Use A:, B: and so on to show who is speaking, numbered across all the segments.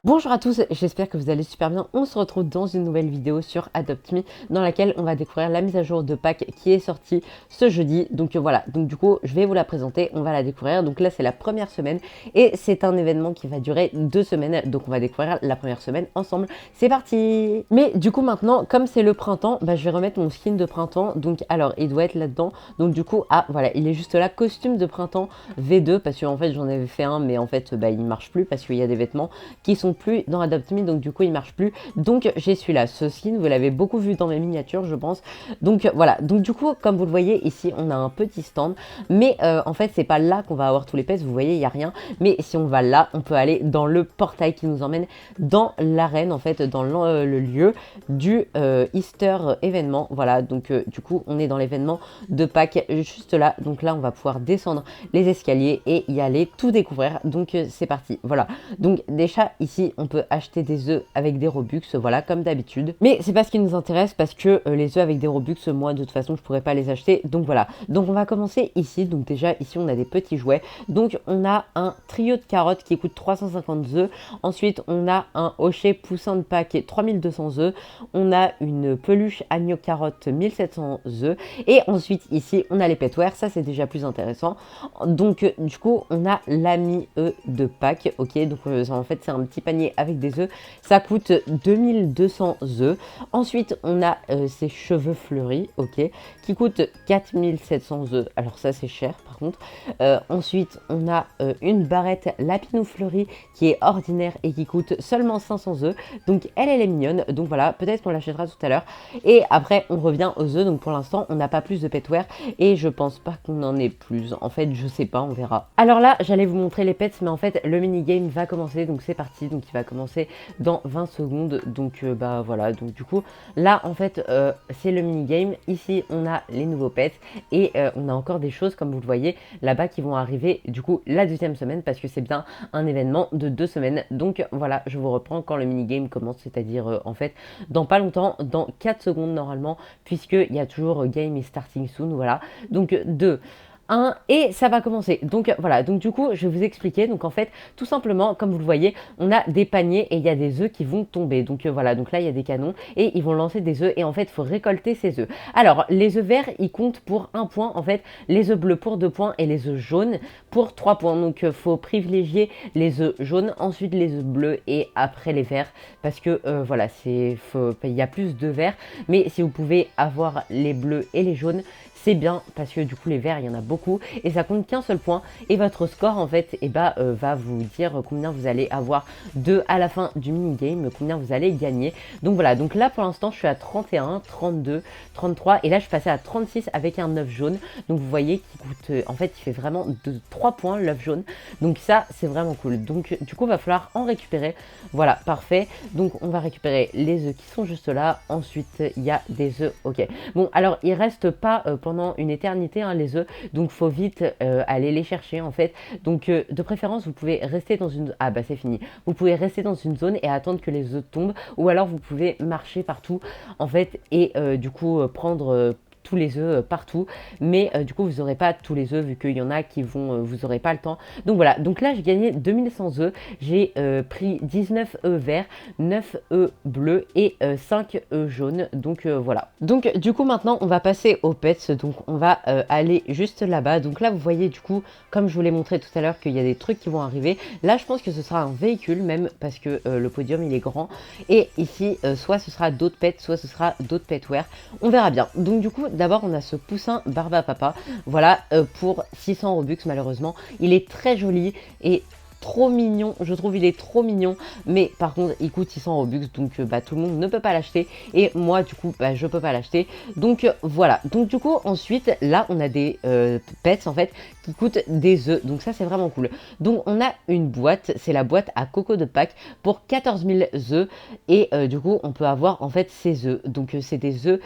A: Bonjour à tous, j'espère que vous allez super bien. On se retrouve dans une nouvelle vidéo sur Adopt Me dans laquelle on va découvrir la mise à jour de Pâques qui est sortie ce jeudi. Donc voilà, donc du coup je vais vous la présenter, on va la découvrir. Donc là c'est la première semaine et c'est un événement qui va durer 2 semaines. Donc on va découvrir la première semaine ensemble. C'est parti. Mais du coup maintenant, comme c'est le printemps, je vais remettre mon skin de printemps. Donc alors il doit être là-dedans. Donc du coup, voilà, il est juste là, costume de printemps V2 parce qu'en fait j'en avais fait un mais en fait il marche plus parce qu'il y a des vêtements qui sont plus dans Adopt Me, donc du coup il marche plus. Donc j'ai celui-là, ce skin, vous l'avez beaucoup vu dans mes miniatures je pense. Donc voilà, donc du coup comme vous le voyez ici on a un petit stand, mais en fait c'est pas là qu'on va avoir tous les pets, vous voyez il y a rien, mais si on va là on peut aller dans le portail qui nous emmène dans l'arène, en fait dans le lieu du Easter événement. Voilà, donc du coup on est dans l'événement de Pâques juste là, donc là on va pouvoir descendre les escaliers et y aller tout découvrir. Donc c'est parti, voilà. Donc déjà ici on peut acheter des œufs avec des Robux, voilà, comme d'habitude, mais c'est pas ce qui nous intéresse parce que les œufs avec des Robux, moi de toute façon je pourrais pas les acheter. Donc voilà, donc on va commencer ici. Donc déjà ici on a des petits jouets, donc on a un trio de carottes qui coûte 350 œufs. Ensuite on a un hochet poussin de Pâques 3200 œufs. On a une peluche agneau carotte 1700 œufs. Et ensuite ici on a les petware, ça c'est déjà plus intéressant. Donc du coup on a l'ami œuf de Pâques, ok, donc en fait c'est un petit panier avec des œufs, ça coûte 2200 œufs. Ensuite on a ces cheveux fleuris, ok, qui coûtent 4700 œufs, alors ça c'est cher par contre. Ensuite on a une barrette lapinou fleurie qui est ordinaire et qui coûte seulement 500 œufs, donc elle est mignonne, donc voilà, peut-être qu'on l'achètera tout à l'heure. Et après on revient aux œufs, donc pour l'instant on n'a pas plus de petware et je pense pas qu'on en ait plus, en fait je sais pas, on verra. Alors là j'allais vous montrer les pets, mais en fait le minigame va commencer, donc c'est parti. Donc il va commencer dans 20 secondes, donc voilà, donc du coup là en fait c'est le minigame. Ici on a les nouveaux pets et on a encore des choses comme vous le voyez là-bas qui vont arriver du coup la deuxième semaine, parce que c'est bien un événement de 2 semaines. Donc voilà, je vous reprends quand le minigame commence, c'est-à-dire en fait dans pas longtemps, dans 4 secondes normalement, puisqu'il y a toujours game is starting soon, voilà. Donc 2, 1 et ça va commencer. Donc voilà, donc du coup je vais vous expliquer. Donc en fait tout simplement comme vous le voyez on a des paniers et il y a des œufs qui vont tomber. Donc voilà, donc là il y a des canons et ils vont lancer des œufs et en fait il faut récolter ces œufs. Alors les œufs verts ils comptent pour 1 point, en fait les œufs bleus pour 2 points et les œufs jaunes pour 3 points. Donc faut privilégier les œufs jaunes, ensuite les œufs bleus et après les verts, parce que voilà, il y a plus de verts, mais si vous pouvez avoir les bleus et les jaunes c'est bien, parce que du coup les verts il y en a beaucoup et ça compte qu'un seul point, et votre score en fait va vous dire combien vous allez avoir à la fin du minigame, combien vous allez gagner. Donc voilà, donc là pour l'instant je suis à 31, 32, 33 et là je suis passé à 36 avec un œuf jaune. Donc vous voyez qu'il coûte en fait il fait vraiment 3 points l'œuf jaune, donc ça c'est vraiment cool. Donc du coup il va falloir en récupérer. Voilà, parfait, donc on va récupérer les œufs qui sont juste là. Ensuite il y a des œufs, ok, bon alors il reste pas pendant une éternité les œufs, donc faut vite aller les chercher en fait. Donc de préférence vous pouvez rester dans une, c'est fini, vous pouvez rester dans une zone et attendre que les œufs tombent, ou alors vous pouvez marcher partout en fait et du coup prendre tous les œufs partout, mais du coup vous n'aurez pas tous les œufs vu qu'il y en a qui vont, vous n'aurez pas le temps. Donc voilà, donc là j'ai gagné 2100 œufs, j'ai pris 19 œufs verts, 9 œufs bleus et 5 œufs jaunes. Donc voilà, donc du coup maintenant on va passer aux pets. Donc on va aller juste là-bas. Donc là vous voyez du coup comme je vous l'ai montré tout à l'heure qu'il y a des trucs qui vont arriver. Là je pense que ce sera un véhicule même, parce que le podium il est grand, et ici soit ce sera d'autres pets, soit ce sera d'autres petware, on verra bien. Donc du coup d'abord on a ce poussin Barbapapa, voilà, pour 600 Robux. Malheureusement il est très joli et trop mignon, je trouve il est trop mignon, mais par contre il coûte 600 Robux, donc tout le monde ne peut pas l'acheter et moi du coup je peux pas l'acheter. Donc voilà, donc du coup ensuite là on a des pets en fait qui coûtent des œufs, donc ça c'est vraiment cool. Donc on a une boîte, c'est la boîte à coco de Pâques pour 14 000 œufs et du coup on peut avoir en fait ces œufs. Donc c'est des œufs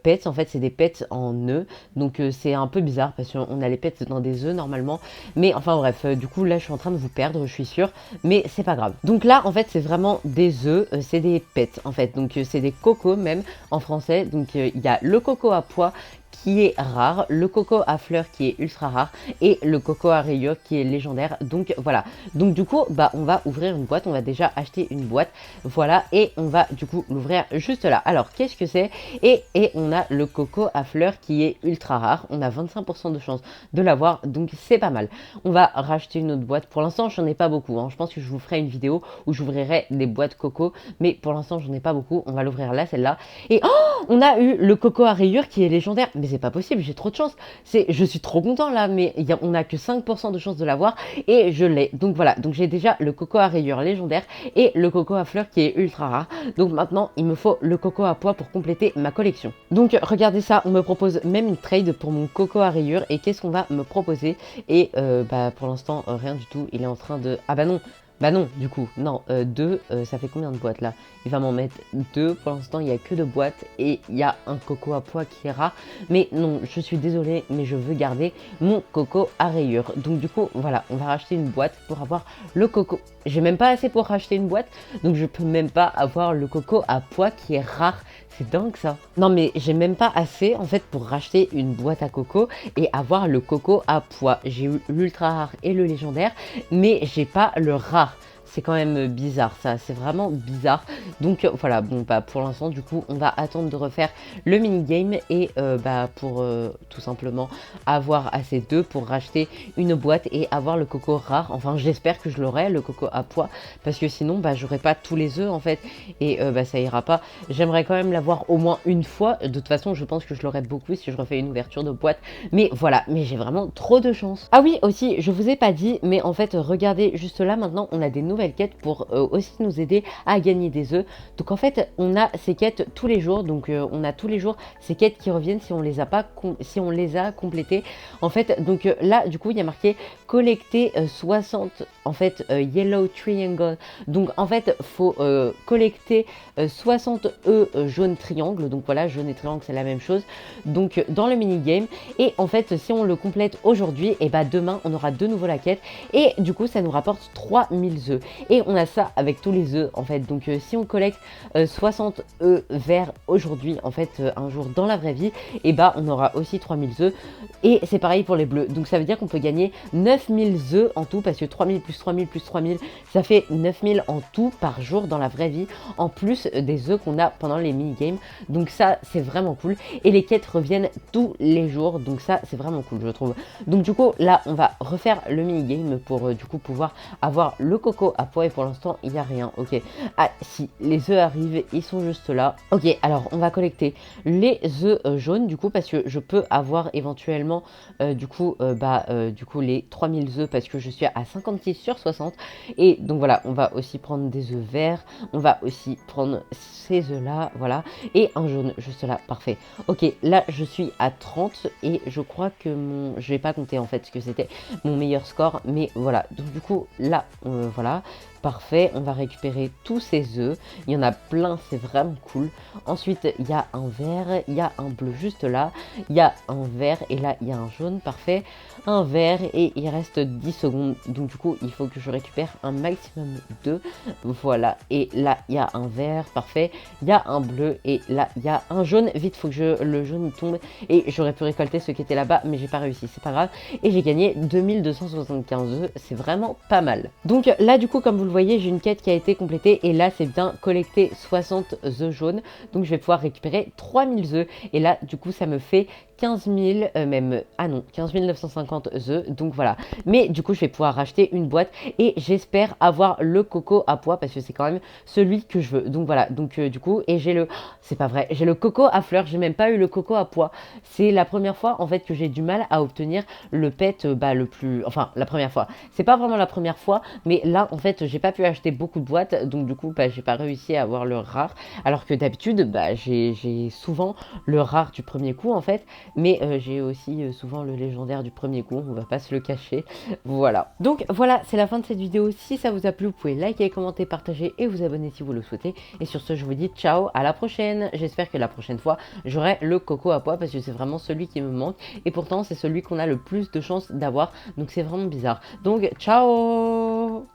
A: pets, en fait c'est des pets en œufs, donc c'est un peu bizarre parce qu'on a les pets dans des œufs normalement, mais enfin bref, du coup là je suis en train de vous perdre, je suis sûre, mais c'est pas grave. Donc là en fait c'est vraiment des œufs, c'est des pets en fait, donc c'est des cocos même en français. Donc il y a le coco à pois qui est rare, le coco à fleurs qui est ultra rare et le coco à rayures qui est légendaire. Donc voilà, donc du coup bah on va ouvrir une boîte, on va déjà acheter une boîte, voilà, et on va du coup l'ouvrir juste là. Alors qu'est-ce que c'est? Et on a le coco à fleurs qui est ultra rare, on a 25% de chance de l'avoir, donc c'est pas mal. On va racheter une autre boîte, pour l'instant j'en ai pas beaucoup, hein. Je pense que je vous ferai une vidéo où j'ouvrirai des boîtes coco, mais pour l'instant j'en ai pas beaucoup. On va l'ouvrir là, celle-là, et oh, on a eu le coco à rayures qui est légendaire, mais c'est pas possible, j'ai trop de chance. Je suis trop content là, mais on a que 5% de chance de l'avoir et je l'ai. Donc voilà, donc j'ai déjà le coco à rayures légendaire et le coco à fleurs qui est ultra rare. Donc maintenant, il me faut le coco à pois pour compléter ma collection. Donc regardez ça, on me propose même une trade pour mon coco à rayures. Et qu'est-ce qu'on va me proposer? Et bah pour l'instant, rien du tout. Il est en train de... Ah bah non. Bah non, du coup, non, 2, ça fait combien de boîtes là? Il va m'en mettre 2, pour l'instant il n'y a que 2 boîtes et il y a un coco à pois qui est rare. Mais non, je suis désolée, mais je veux garder mon coco à rayures. Donc du coup, voilà, on va racheter une boîte pour avoir le coco. J'ai même pas assez pour racheter une boîte, donc je peux même pas avoir le coco à pois qui est rare. C'est dingue ça. Non mais j'ai même pas assez en fait pour racheter une boîte à coco et avoir le coco à pois. J'ai eu l'ultra rare et le légendaire, mais j'ai pas le rare. C'est quand même bizarre ça, c'est vraiment bizarre. Donc voilà, bon bah pour l'instant du coup on va attendre de refaire le minigame et bah pour tout simplement avoir assez d'œufs pour racheter une boîte et avoir le coco rare. Enfin j'espère que je l'aurai, le coco à pois, parce que sinon bah j'aurai pas tous les œufs en fait et bah ça ira pas. J'aimerais quand même l'avoir au moins une fois. De toute façon je pense que je l'aurai beaucoup si je refais une ouverture de boîte. Mais voilà, mais j'ai vraiment trop de chance. Ah oui aussi, je vous ai pas dit, mais en fait regardez juste là maintenant on a des nouvelles quêtes pour aussi nous aider à gagner des œufs. Donc en fait on a ces quêtes tous les jours, donc on a tous les jours ces quêtes qui reviennent si on les a pas si on les a complétées en fait. Donc là du coup il y a marqué collecter 60 en fait yellow triangle. Donc en fait faut collecter 60 œufs jaune triangle. Donc voilà, jaune et triangle c'est la même chose, donc dans le mini game. Et en fait si on le complète aujourd'hui, et bah demain on aura de nouveau la quête et du coup ça nous rapporte 3000 œufs. Et on a ça avec tous les œufs en fait. Donc si on collecte 60 œufs verts aujourd'hui en fait un jour dans la vraie vie, et bah on aura aussi 3000 œufs. Et c'est pareil pour les bleus. Donc ça veut dire qu'on peut gagner 9000 œufs en tout, parce que 3000 plus 3000 plus 3000 ça fait 9000 en tout par jour dans la vraie vie, en plus des œufs qu'on a pendant les mini-games. Donc ça c'est vraiment cool. Et les quêtes reviennent tous les jours, donc ça c'est vraiment cool je trouve. Donc du coup là on va refaire le mini-game pour du coup pouvoir avoir le coco à pois. Et pour l'instant il n'y a rien. Ok, ah si, les œufs arrivent, ils sont juste là. Ok, alors on va collecter les œufs jaunes du coup, parce que je peux avoir éventuellement du coup les 3000 œufs, parce que je suis à 56 sur 60. Et donc voilà, on va aussi prendre des œufs verts, on va aussi prendre ces œufs là, voilà, et un jaune juste là, parfait. Ok, là je suis à 30 et je crois que je vais pas compter en fait ce que c'était mon meilleur score, mais voilà. Donc du coup là voilà, parfait, on va récupérer tous ces œufs. Il y en a plein, c'est vraiment cool. Ensuite, il y a un vert, il y a un bleu juste là, il y a un vert et là, il y a un jaune, parfait. Un vert et il reste 10 secondes. Donc du coup, il faut que je récupère un maximum d'œufs. Voilà, et là, il y a un vert, parfait. Il y a un bleu et là, il y a un jaune. Vite, faut que le jaune il tombe et j'aurais pu récolter ce qui était là-bas, mais j'ai pas réussi, c'est pas grave. Et j'ai gagné 2275 œufs, c'est vraiment pas mal. Donc là, du coup, comme vous le voyez, j'ai une quête qui a été complétée et là c'est bien collecter 60 œufs jaunes, donc je vais pouvoir récupérer 3000 œufs et là du coup ça me fait 15 000 15 950 œufs, donc voilà. Mais du coup je vais pouvoir racheter une boîte et j'espère avoir le coco à pois, parce que c'est quand même celui que je veux. Donc voilà, donc du coup, et j'ai c'est pas vrai, j'ai le coco à fleurs, j'ai même pas eu le coco à pois. C'est la première fois en fait que j'ai du mal à obtenir le pet le plus, enfin la première fois, c'est pas vraiment la première fois, mais là en fait j'ai pas pu acheter beaucoup de boîtes, donc du coup j'ai pas réussi à avoir le rare, alors que d'habitude j'ai souvent le rare du premier coup en fait, mais j'ai aussi souvent le légendaire du premier coup, on va pas se le cacher. Voilà, donc voilà, c'est la fin de cette vidéo. Si ça vous a plu, vous pouvez liker, commenter, partager et vous abonner si vous le souhaitez. Et sur ce, je vous dis ciao, à la prochaine. J'espère que la prochaine fois j'aurai le coco à pois, parce que c'est vraiment celui qui me manque et pourtant c'est celui qu'on a le plus de chances d'avoir, donc c'est vraiment bizarre. Donc ciao.